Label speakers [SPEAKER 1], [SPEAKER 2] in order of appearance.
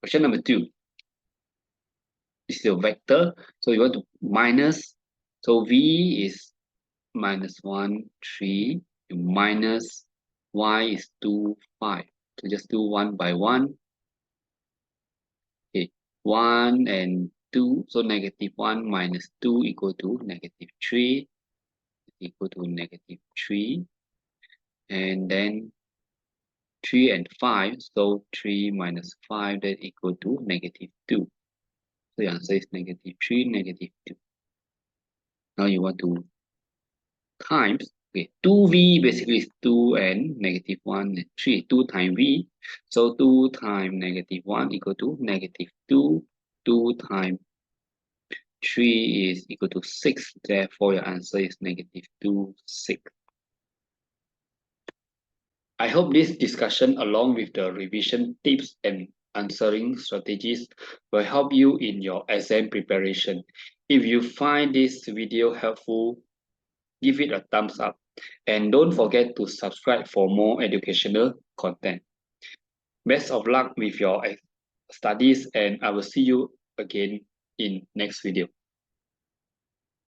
[SPEAKER 1] Question number 2. This is a vector. So you want to minus. So V is minus 1, 3. Minus Y is 2, 5. So just do 1 by 1. Okay. 1 and 2. So negative 1 minus 2 equal to negative 3. Equal to negative 3. And then 3 and 5. So 3 minus 5, that equal to negative 2. So the answer is negative 3, negative 2. Now you want to times, okay, 2v basically is 2 and negative 1 and 3. 2 times v. So 2 times negative 1 equal to negative 2. 2 times 3 is equal to 6. Therefore, your answer is negative 2, 6. I hope this discussion, along with the revision tips and answering strategies, will help you in your exam preparation. If you find this video helpful, give it a thumbs up. And don't forget to subscribe for more educational content. Best of luck with your studies, and I will see you again in next video.